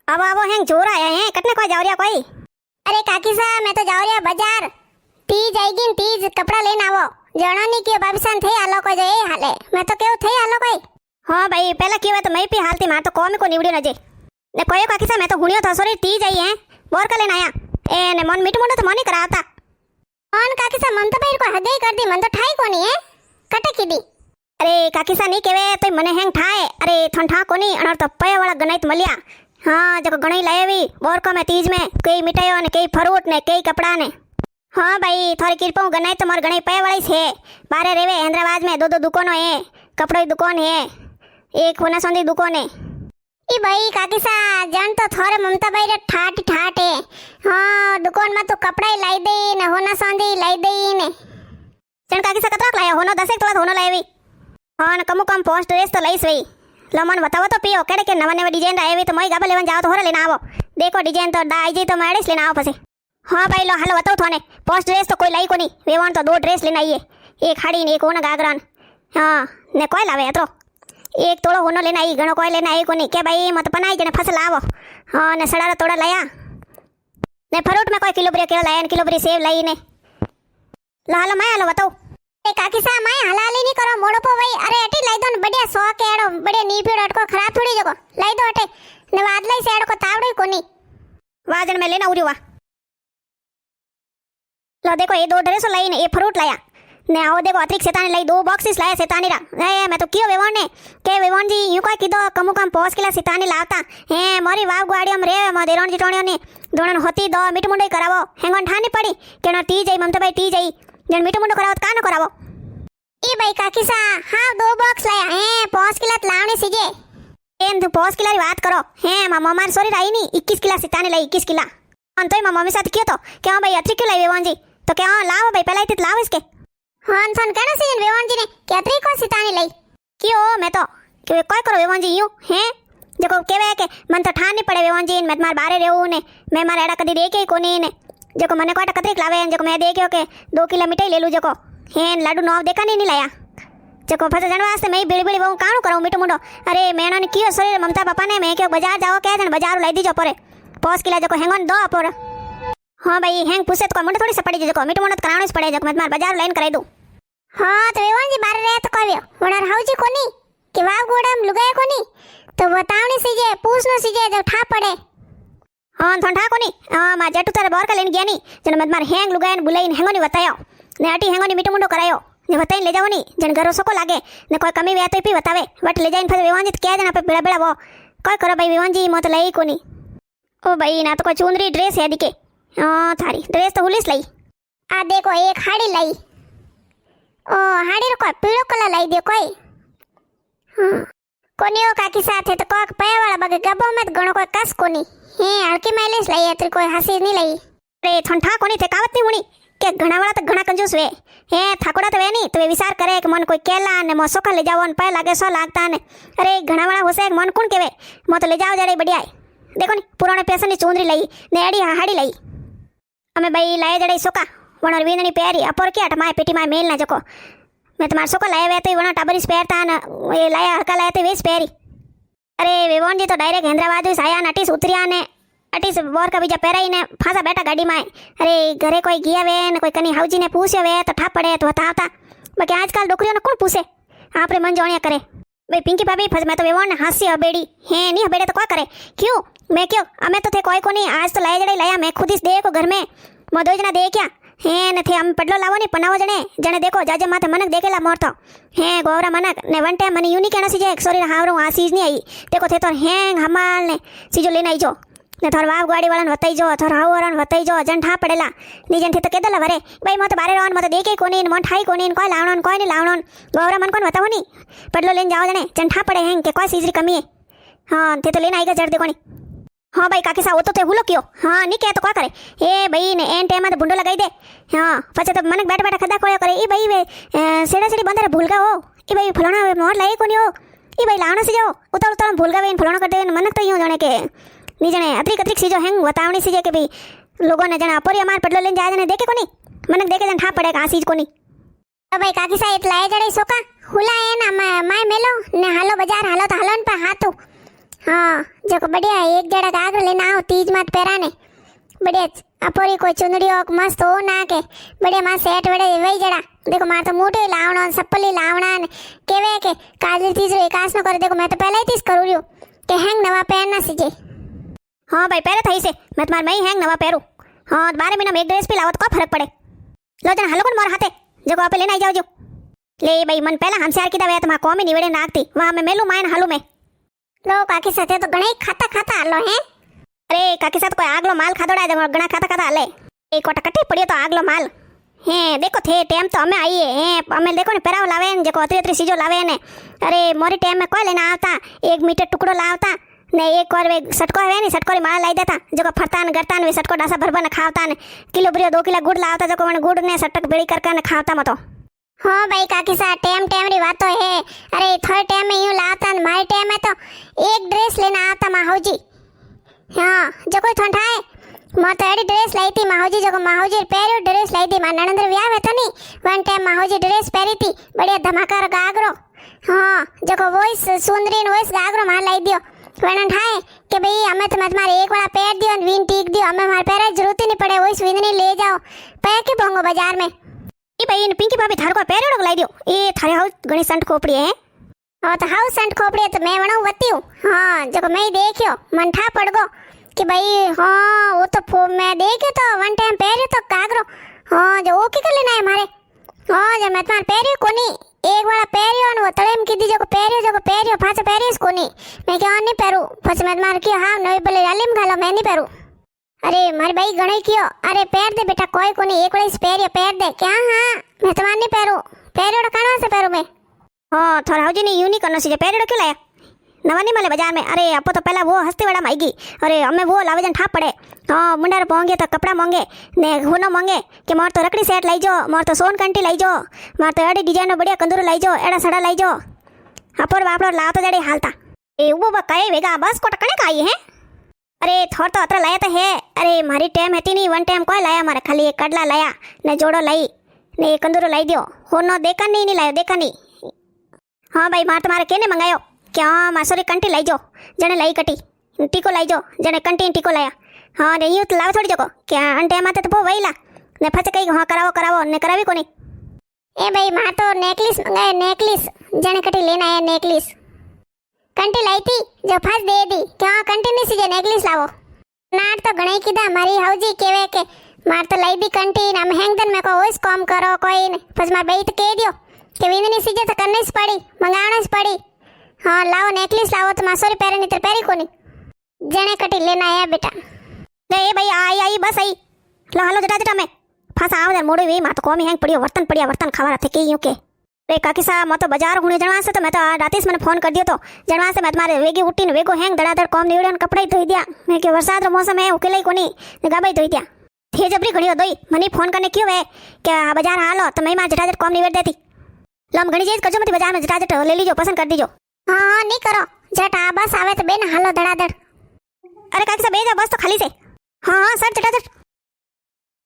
अब अब हैं जोर आया है कटने कोई जाओ रिया कोई। अरे काकी साहब मैं तो जाओ रिया बाजार तीज आएगी तीज कपड़ा लेने आवो जणो नहीं क्यों बाबीसान थे आलो कोई जो ये हाले मैं तो क्यों थे आलो कोई। हाँ भाई पहला क्यों है तो मैं भी हालती मार तो कौन को निवड़ी न जे ने कोई काकी साहब मैं तो गुणियो था सॉरी तीज आई है बोर का लेना आया ए ने मन मीठू मोटा तो मन ही कराता कौन काकी साहब मन तो भाई को हदे कर दी मन तो ठाई कोनी है कटे की दी। अरे काकी साहब नहीं केवे तो मने हेंग ठाए अरे थन ठा कोनी अनर तो पय वाला गणाई तो मलिया। हाँ जको गणाई लाएवी बोर को में तीज में कई मिठाइयों ने कई फ्रूट ने कई कपड़ा ने। हाँ भाई थोड़ी किरपो गणाई तो मोर गणाई पय वाली है बारे रेवे हैदराबाद में दो दुकानों है कपड़ों की दुकान है एक होना संदी दुकान है। ई भाई काकी सा जान तो थोड़े ममता भाई रे ठाट ठाट है। हाँ दुकान में तो कपड़ा ही लाई दे ने होना संदी लाई दे ने चन काकी सा कतरा लाया होनो 10 तोला होनो लाएवी। हाँ न कमु कम पोस्ट ड्रेस तो लईस वही लो मन बताओ तो पियो केड़े के नवा नवा डिजाइन आएवी तो मई गाबा लेवन जाओ तो होरे लेना आवो देखो डिजाइन तो डाई जी तो मैडिस लेना आओ पसे। हाँ भाई लो हालो बताओ थोने पोस्ट ड्रेस तो कोई लाई कोनी वेवान तो 2 ड्रेस लेना आइए एक हाड़ी ने एक ओना गागरान। हाँ ने कोई लावे अतरो एक तोड़ो होनो लेना आई घणो कोई लेना आई कोनी के भाई मत पनाई जने फसल आवो। हाँ ने सड़ा तोड़ा लाया ने फ्रूट में कोई किलो ब्रे केला लाया किलो ब्रे सेब लाई ने लो हालो मैं हालो बताओ। ए काकी सा मैं हलाली नहीं करो मोड़ो पो भाई अरे अटी लाई दो बढ़िया 100 के एड़ो बढ़िया नी पीड़ो अटको खराब थोड़ी जको लाई दो अटे ने वादलाई से एड़को तावड़ी कोनी वाजन में लेना उरी वा लो देखो ये 2 ड्रेस लाई ने ये फ्रूट लाया ने आओ देखो अतिरिक्त सेतानी लाई 2 बॉक्सेस लाया सेतानी रा ए मैं तो कियो वेवण ने के वेवण जी यूं कोई किदो कमु कम पोस किला सेतानी लावता हे मोरी वाव गाड़ियम रे म देरोण जिटोणियो ने दोणन होती दो मीठ मुंडई करावो हेंगन ठानी पड़ी केनो ती जई ममता भाई ती जई जन मीठ मुंडो करावत का न करावो। ई भाई काकी सा हां 2 बॉक्स लाया हे पोस किला लावणे सीजे एन तू पोस किला री बात करो हे मामा मार सॉरी राई नी 21 किला सेतानी लाई 21 किला अन तोय मामा मम्मी साथ कियो तो क्यों भाई अतिरिक्त क्यों लाई वेवण जी तो क्या लाओ भाई पहले इतत लाव इसके। हाँ थन केना सीजन वेवण जी ने केतरी को सेतानी लाई क्यों मैं तो क्यों कोई करो वेवण जी यूं हैं जको केवे के मन तो ठान नहीं पड़े वेवण जी मैं मार बारे रहू ने मैं मार एड़ा कदी देखे कोनी ने जको मने कोटा कतरीक लावे जको मैं देखियो के 2 किलो मिठाई ले लू जको हेन लाडू नौ देखा नहीं लाया जको फस जन वास्ते मैं बीड़ी बीड़ी बहु काणू करूं मीठो मुंडो अरे मैंने ने कियो सरी ममता पापा ने मैं क्यों बाजार जाओ के जन बाजार लाई दीजो परे पोस किला जको हेंगन दो पर। हाँ भाई हेंग पूछे तो मुंडे थोड़ी सपड़ी जको मीठो मुंडो कराणो पड़े जको मैं मार बाजार लाइन कराई दूं। हाँ तो वेवण जी बारे रहे तो कहवियो वणार हाउजी कोनी कि वाव गोड़म लुगाए कोनी तो बतावनी सीजे पूछनो सीजे जब ठा पड़े। हाँ ठंडा कोनी हाँ मार जटू तारे बोर का लेन गया नी जन मत मार हेंग लुगायन बुलाइन हेंगोनी बतायो ने अटी हेंगोनी मीठो मुंडो करायो ने बताइन ले जाओ नी जन घरो सको लागे ने कोई कमी वे तो पी बतावे वट ले जाइन फिर वेवण जी क्या जन पे बेड़ा बेड़ा वो कोई करो भाई वेवण जी मत लई कोनी ओ भाई ना तो कोई चुंदरी ड्रेस है दिके हाँ थारी ड्रेस तो हुलिस लाई आ देखो एक हाड़ी लाई ओ हाड़ी रो कोई पीड़ो कलर लाई दे कोई। हाँ कोनी ओ काकी साथे तो कोक पय वाला बगे गबो मत गणो कोई कस कोनी हे हल्की मैलेस लाई अत्र कोई हसी नहीं लाई अरे ठंडा कोनी थे कावत नहीं हुनी के घणा वाला तो घणा कंजूस वे हे ठाकुरा तो वे नहीं तो वे विचार करे कि मन कोई केला ने मो सोखा ले जाओ न पय लागे सो लागता ने अरे घणा वाला होसे मन कोण केवे मो तो ले जाओ जड़े बढ़िया देखो नी पुराने पैसा नी चुंदरी लाई ने एडी हाड़ी लाई अमे भाई लाए जड़े सोका वणर वीननी प्यारी अपर के अटमाय पेटी माय मेल ना जको मैं तुम्हार सोका लाए वे तो वणा टाबरीस पेरता न ये लाया हड़का लाए तो वेस पेरी। अरे वेवण जी तो डायरेक्ट हैदराबाद से आया नटीस उतरिया ने अटीस बोर का बीजा पेराई ने फासा बैठा गाड़ी में अरे घरे कोई गया वे ने कोई कनी हाउजी ने पूछ्यो वे तो ठा पड़े तो बतावता बाकी आजकल डोकरियों ने कौन पूछे आपरे मन जोणिया करे भाई पिंकी भाभी फस मैं तो वेवण ने हास्य हबेड़ी है नहीं हबेड़े तो क्या करे क्यों मैं क्यों हमें तो थे कोई को नहीं आज तो लाए जड़े लाया मैं खुद ही देखो घर में मो 2 जना देखिया हे ने थे हम पडलो लावो नहीं पनावो जने देखो जाजे माथे मनक देखेला मोरतो हे गोवरा मनक ने वन टाइम मनी यूनी कहना सीजे सॉरी हावरो आ सीज नहीं आई देखो थे तो हेंग हमाल ने सीजो लेने आई जो ने थोर वाव गाड़ी वाला वताई जो थोर हावरन वताई जो जन ठा पड़ेला निजन थे तो केदला वरे भाई मो तो बारे रोन मो तो देखे कोनी मन ठाई कोनी कोई लावणन कोई नहीं लावणन गोवरा मन कोन बतावो नहीं पडलो लेन जाओ जने जन ठा पड़े हेंग के कोई सीजरी कमी है। हाँ थे तो लेने आईगा जड़ देखो नहीं। हाँ भाई काकी सा वो तो थे हुलो क्यों हाँ नहीं क्या तो क्या करे ए भाई ने एन टाइम में तो बुंडो लगाई दे। हाँ पछे तो मनक बैठ बैठ खदा कोया करे ई भाई वे सेड़ा सेड़ी बंदर भूल गया हो ई भाई फलाना वे मोर लाई कोनी हो ई भाई लावना से जाओ उतर उतर भूल गया वे फलाना कर दे मनक तो यूं जाने के नी जने अतरिक अतरिक सीजो हेंग बतावनी सीजे के भाई लोगों ने जना अपोरी हमार पडलो लेन जाए जने देखे कोनी मनक देखे जन ठा पड़ेगा आ सीज कोनी। तो भाई काकी सा इतलाए जड़े सोका हुला है ना माय मेलो ने हालो बाजार हालो तो हालोन पे हाथू हाँ जो बढ़िया एक जड़ा गागर लेना आओ तीज मत पेरा ने बढ़िया अपोरी कोई चुंदड़ी और मस्त हो ना के बढ़िया मां सेट वड़े वही जड़ा देखो मार तो मोटे लावणो सप्पली लावणा ने केवे के काजल तीज रो एकास न करे देखो मैं तो पहले ही तीज करू रियो के हैंग नवा पहनना सीजे हाँ भाई पहले थई से मैं तुम्हारे मई हैंग नवा पहरू हाँ 12 महीना में एक ड्रेस भी लाओ तो क्या फर्क पड़े लो जन हलो कोन मोर हाथे जो आप लेना जाओ जो ले भाई मन पहला हमसे यार कीधा वे तुम्हारा कॉमी निवेड़े नागती वहां मैं मेलू मायन हालू में लो काकी साथे तो घणे खाता खाता आलो हैं अरे काकी साथ कोई आगलो माल खादोड़ा है जब गणा खाता खाता हाले एक कोटा कट्टी पड़ियो तो आगलो माल हे देखो थे टाइम तो हमें आईए हे हमें देखो ने पेराव लावे ने जो अतरी अतरी चीजो लावे ने अरे मोरी टाइम में कोई लेना आवता 1 मीटर टुकड़ो लावता ने एक और वे सटको है नहीं सटकोरी माल लाई देता जो फरतान गरतान वे सटको डासा भरबा ने खावता ने किलो बरियो 2 किलो गुड़ लावता जो वन गुड़ ने सटक बेड़ी कर ने खावता मतो हाँ भाई काकी सा टाइम टाइम री बात तो है अरे थोड़े टाइम में यूं लाता न मारे टाइम में तो एक ड्रेस लेना आता माहौजी हाँ जो कोई ठंडा है मैं तो एडी ड्रेस लाई थी माहौजी जो माहौजी पहरियो ड्रेस लाई थी मां ननंदर व्याह है तो नहीं वन टाइम माहौजी ड्रेस पहरी थी बढ़िया धमाकार गागरो हाँ जो वॉइस सुंदरी वॉइस गागरो मां लाई दियो वन ठाए कि भाई हमें तो मत मारे एक वाला पैर दियो विन टीक दियो हमें मारे पैर जरूरत ही नहीं पड़े वॉइस विंदनी ले जाओ पैर के भोंगो बाजार में ई भाई इन पिंकी भाभी थार को पेरेड़ो लाई दियो ए थारे हाउ गणी संट खोपड़ी है और तो हाउ संट खोपड़ी है तो मैं वणो वती हूं हाँ जो मैं ही देखियो मन ठा पड़ गो कि भाई हाँ वो तो मैं देखियो तो वन टाइम पहरियो तो कागरो हाँ जो वो की कर लेना है मारे हाँ जो मैं तुम्हारे पहरियो कोनी एक वाला पहरियो न वो तड़ेम की दी जो पहरियो फाचा पहरियो कोनी मैं क्या नहीं पहरू પછી मैं तुम्हारे कियो हाँ नई भले रालीम घालो मैं नहीं पहरू अरे मारी भाई गणे कियो अरे पैर दे बेटा कोई कोनी एक वाली पहरियो पैर दे क्या हाँ मैं तुम्हारे नहीं पहरू पहरियो काना से पहरू मैं हाँ थार हाउजी ने यूनिक करनो सी पेरेड़ो क्यों लाया नवा नहीं मिले बाजार में अरे अपो तो पहला वो हस्ती वाला मांगी अरे हमें वो लावेजन ठाप पड़े हाँ मुंडार पोंगे तो कपड़ा मांगे ने हुनो मांगे कि मोर तो रकड़ी सेट लाई जो मोर तो सोन कंटी लाई जो मोर तो एडी डिजाइन बढ़िया कंदूरो लाई जो एड़ा सड़ा लाई जो अपोर बापड़ो लाव तो जड़ी हालता ए वो बकाए वेगा बस को टकने का आई है अरे थोड़ तो अतर लाया तो है अरे मारी टाइम है नहीं वन टाइम कोई लाया मारे खाली एक कडला लाया ने जोड़ो लाई ने एक कंदूरो लाई दियो होनो देखा नहीं लायो देखा नहीं हाँ भाई मार तुम्हारे केने मंगायो क्या मासोरी कंटी लाई जो जने लाई कटी टीको लाई जो जने कंटी टीको लाया हाँ ने यूं तो लाव थोड़ी जको क्या अंटे माते तो वो वही ला ने फच कही हाँ करावो ने करावी कोनी ए भाई मां तो नेकलेस मंगाए नेकलेस जने कटी लेना है नेकलेस कंटी लाई थी जो फस दे दी क्या कंटी नहीं सीजे नेकलेस लावो नाट तो गणे कीधा मारी हाउजी केवे के मार तो लाई दी कंटी ना हेंगदन में को ओइस काम करो कोई ने फस मार बेई तो कह दियो कि विंदनी सीजे तो करने से पड़ी मंगाना से पड़ी हाँ लाओ नेकलेस लाओ तो मासोरी पैरे नहीं तो पैरी कोनी जने कटी लेना है बेटा ले भाई आई बस आई लो हालो जटा में फस आव दे मोड़ी वी मात कोमी हैंग पड़ियो वर्तन खावा थे के यूं के रे काकी सा मैं तो बाजार हुने जनवा से तो मैं तो रातीस मैंने फोन कर दियो तो जनवा से मैं तुम्हारे वेगी उठी ने वेगो हैंग धड़ाधड़ कॉम निवड़न कपड़ा ही धोई दिया मैं के बरसात रो मौसम है उकेले कोनी गाबाई धोई दिया थे जबरी घड़ियो दोई मनी फोन करने क्यों है कि बाजार हालो तो मैं मां जटाजट कॉम निवड़ देती लो हम घणी चीज करजो मत बाजार में जटाजट ले लीजो पसंद कर दीजो हाँ हाँ नहीं करो जटा बस आवे तो बेन हालो धड़ाधड़ अरे काकी सा बेजा बस तो खाली से हाँ सर जटाजट